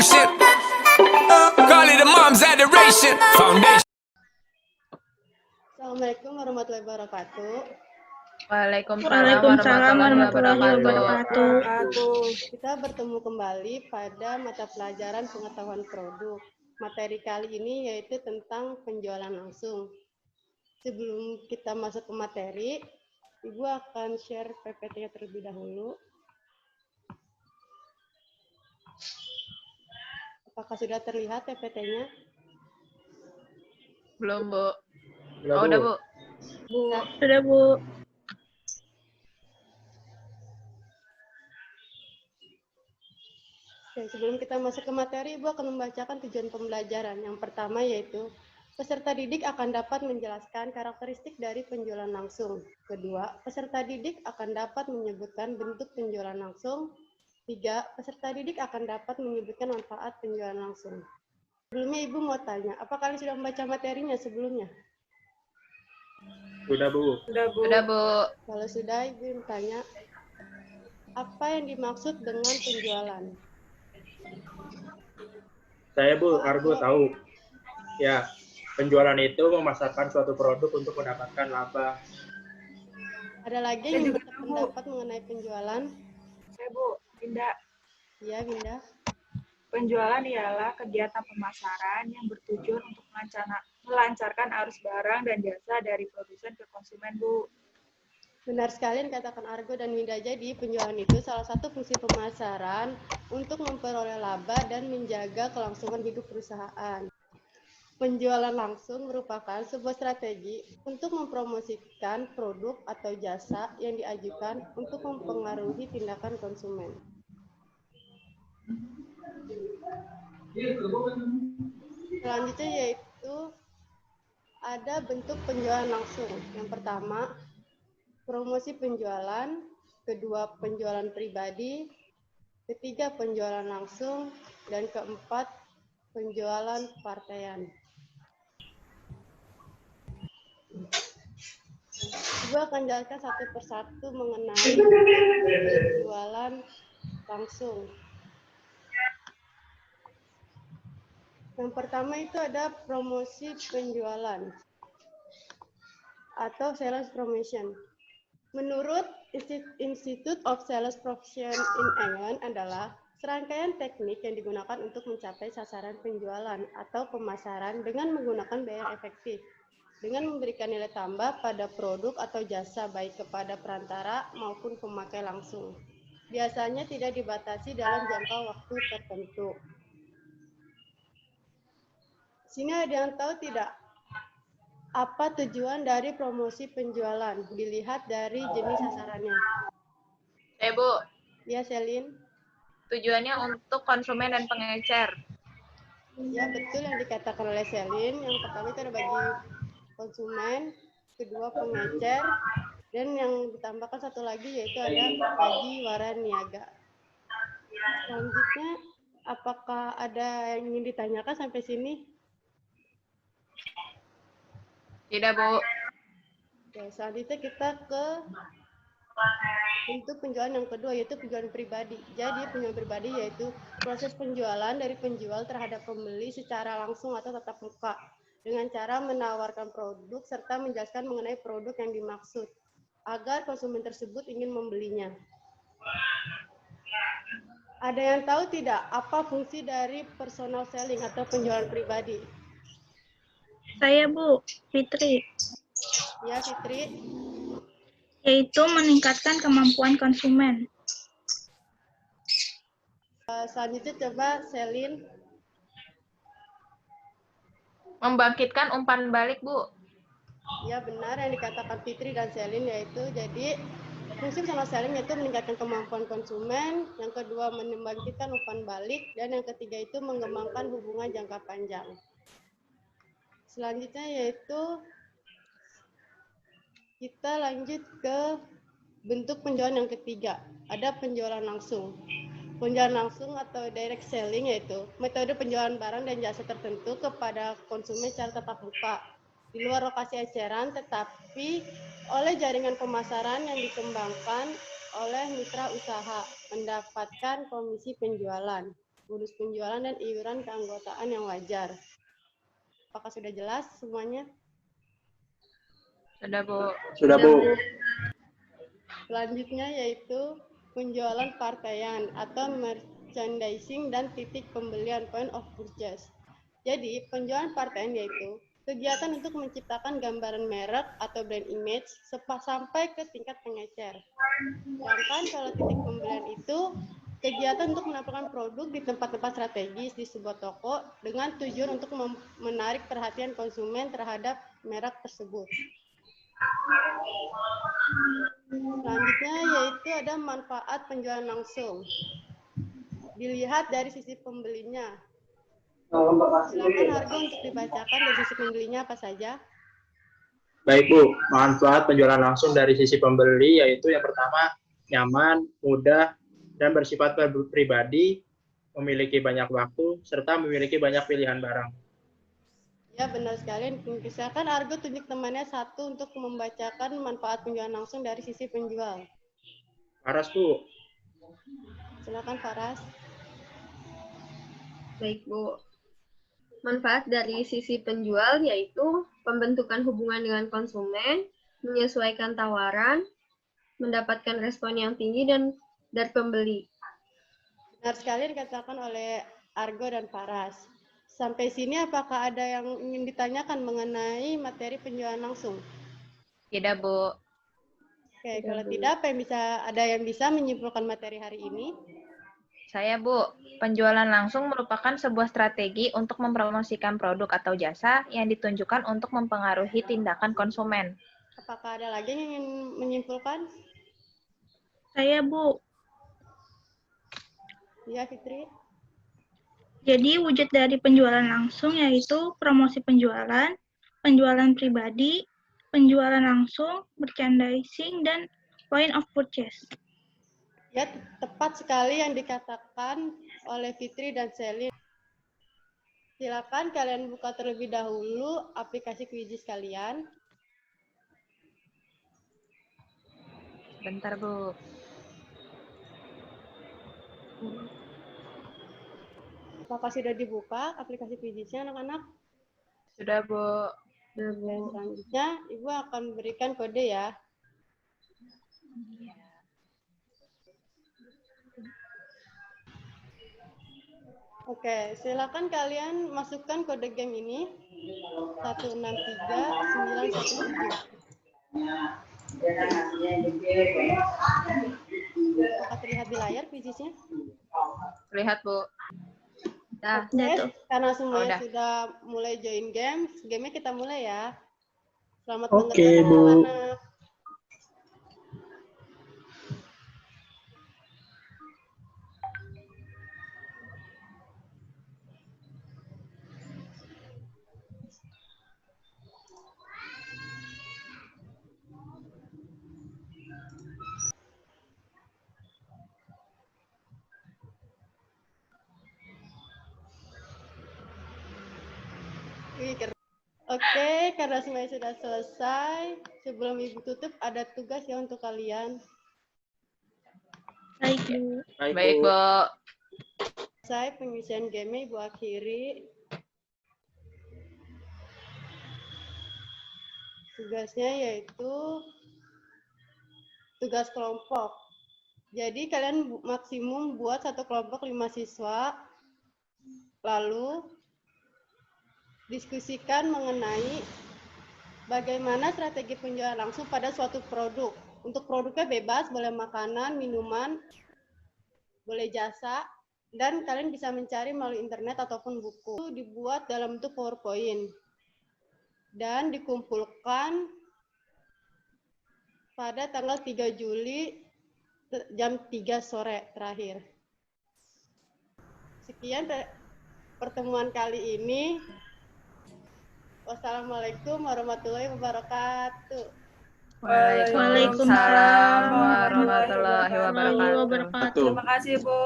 motion. Call it a mom's adoration. Foundation. Assalamualaikum warahmatullahi wabarakatuh. Waalaikumsalam warahmatullahi wabarakatuh. Kita bertemu kembali pada mata pelajaran pengetahuan produk. Materi kali ini yaitu tentang penjualan langsung. Sebelum kita masuk ke materi, Ibu akan share PPT-nya terlebih dahulu. Apakah sudah terlihat PPT-nya? Belum, Bu. Udah, Udah, Bu. Sudah, Bu. Oke, sebelum kita masuk ke materi, Ibu akan membacakan tujuan pembelajaran. Yang pertama yaitu, peserta didik akan dapat menjelaskan karakteristik dari penjualan langsung. Kedua, peserta didik akan dapat menyebutkan bentuk penjualan langsung. 3, peserta didik akan dapat menyebutkan manfaat penjualan langsung. Sebelumnya Ibu mau tanya, apa kalian sudah membaca materinya sebelumnya? Sudah, Bu. Udah, Bu. Kalau sudah, Ibu tanya, apa yang dimaksud dengan penjualan? Saya, Bu, Argo tahu. Ya, penjualan itu memasarkan suatu produk untuk mendapatkan laba. Ada lagi yang berpendapat mengenai penjualan? Saya Bu, Winda. Iya, Winda. Penjualan ialah kegiatan pemasaran yang bertujuan untuk melancarkan arus barang dan jasa dari produsen ke konsumen, Bu. Benar sekali yang dikatakan Argo dan Winda. Jadi, penjualan itu salah satu fungsi pemasaran untuk memperoleh laba dan menjaga kelangsungan hidup perusahaan. Penjualan langsung merupakan sebuah strategi untuk mempromosikan produk atau jasa yang diajukan untuk mempengaruhi tindakan konsumen. Selanjutnya yaitu ada bentuk penjualan langsung. Yang pertama, promosi penjualan. Kedua, penjualan pribadi. Ketiga, penjualan langsung. Dan keempat, penjualan partaian. Ibu akan jelaskan satu persatu mengenai penjualan langsung. Yang pertama itu ada promosi penjualan atau sales promotion. Menurut Institute of Sales Profession in England adalah serangkaian teknik yang digunakan untuk mencapai sasaran penjualan atau pemasaran dengan menggunakan biaya efektif, dengan memberikan nilai tambah pada produk atau jasa baik kepada perantara maupun pemakai langsung. Biasanya tidak dibatasi dalam jangka waktu tertentu. Sini ada yang tahu tidak apa tujuan dari promosi penjualan? Dilihat dari jenis sasarannya. Bu. Ya, Selin. Tujuannya untuk konsumen dan pengecer. Ya, betul yang dikatakan oleh Selin. Yang pertama itu ada bagi konsumen, kedua pengecer, dan yang ditambahkan satu lagi yaitu ada bagi waraniaga. Selanjutnya, apakah ada yang ingin ditanyakan sampai sini? Tidak, Bu. Oke, selanjutnya kita ke bentuk penjualan yang kedua yaitu penjualan pribadi. Jadi penjualan pribadi yaitu proses penjualan dari penjual terhadap pembeli secara langsung atau tatap muka dengan cara menawarkan produk serta menjelaskan mengenai produk yang dimaksud agar konsumen tersebut ingin membelinya. Ada yang tahu tidak apa fungsi dari personal selling atau penjualan pribadi? Saya, Bu, Fitri. Ya, Fitri. Yaitu meningkatkan kemampuan konsumen. Selanjutnya coba Selin. Membangkitkan umpan balik, Bu. Ya, benar yang dikatakan Fitri dan Selin yaitu jadi fungsi personal selling yaitu meningkatkan kemampuan konsumen, yang kedua membangkitkan umpan balik, dan yang ketiga itu mengembangkan hubungan jangka panjang. Selanjutnya yaitu kita lanjut ke bentuk penjualan yang ketiga. Ada penjualan langsung. Penjualan langsung atau direct selling yaitu metode penjualan barang dan jasa tertentu kepada konsumen secara tatap muka di luar lokasi eceran tetapi oleh jaringan pemasaran yang dikembangkan oleh mitra usaha mendapatkan komisi penjualan. bonus penjualan, dan iuran keanggotaan yang wajar. Apakah sudah jelas semuanya? Sudah, Bu. Sudah, Bu. Selanjutnya yaitu penjualan partaian atau merchandising dan titik pembelian, point of purchase. Jadi, penjualan partaian yaitu kegiatan untuk menciptakan gambaran merek atau brand image sampai ke tingkat pengecer. Sedangkan kalau titik pembelian itu kegiatan untuk menampilkan produk di tempat-tempat strategis di sebuah toko dengan tujuan untuk menarik perhatian konsumen terhadap merek tersebut. Selanjutnya yaitu ada manfaat penjualan langsung. Dilihat dari sisi pembelinya. Silakan Argo untuk dibacakan dari sisi pembelinya apa saja. Baik, Bu. Manfaat penjualan langsung dari sisi pembeli yaitu yang pertama, nyaman, mudah, dan bersifat pribadi, memiliki banyak waktu, serta memiliki banyak pilihan barang. Ya, benar sekali. Silakan Argo tunjuk temannya satu untuk membacakan manfaat penjualan langsung dari sisi penjual. Faras, Bu. Silakan Faras. Baik, Bu. Manfaat dari sisi penjual yaitu pembentukan hubungan dengan konsumen, menyesuaikan tawaran, mendapatkan respon yang tinggi dari pembeli. Benar sekali dikatakan oleh Argo dan Faras. Sampai sini apakah ada yang ingin ditanyakan mengenai materi penjualan langsung? Tidak, Bu. Oke, kalau tidak, ada yang bisa menyimpulkan materi hari ini? Saya, Bu. Penjualan langsung merupakan sebuah strategi untuk mempromosikan produk atau jasa yang ditunjukkan untuk mempengaruhi tindakan konsumen. Apakah ada lagi yang ingin menyimpulkan? Saya, Bu. Ya, Fitri. Jadi wujud dari penjualan langsung yaitu promosi penjualan, penjualan pribadi, penjualan langsung, merchandising, dan point of purchase. Ya, tepat sekali yang dikatakan oleh Fitri dan Selin. Silakan kalian buka terlebih dahulu aplikasi Quizizz kalian. Bentar, Bu. Apakah sudah dibuka aplikasi Quizizz-nya, anak-anak? Sudah, Bu. Dan selanjutnya, Ibu akan berikan kode ya. Oke, silakan kalian masukkan kode game ini 163917. Apakah terlihat di layar Quizizz-nya? Lihat, Bu. Nah, Oke, karena semuanya Udah. sudah mulai join game, gamenya kita mulai ya. Selamat Oke, mendengarkan Bu. anak-anak. Oke, karena semuanya sudah selesai, sebelum Ibu tutup ada tugas ya untuk kalian. Baik, Bu. Baik, Bu. Saya pengisian game Ibu akhiri. Tugasnya yaitu tugas kelompok. Jadi kalian maksimum buat satu kelompok 5 siswa, lalu diskusikan mengenai bagaimana strategi penjualan langsung pada suatu produk. Untuk produknya bebas, boleh makanan, minuman, boleh jasa, dan kalian bisa mencari melalui internet ataupun buku. Itu dibuat dalam bentuk PowerPoint dan dikumpulkan pada tanggal 3 Juli jam 3 sore terakhir. Sekian pertemuan kali ini. Wassalamualaikum warahmatullahi wabarakatuh. Waalaikumsalam warahmatullahi wabarakatuh. Terima kasih, Bu.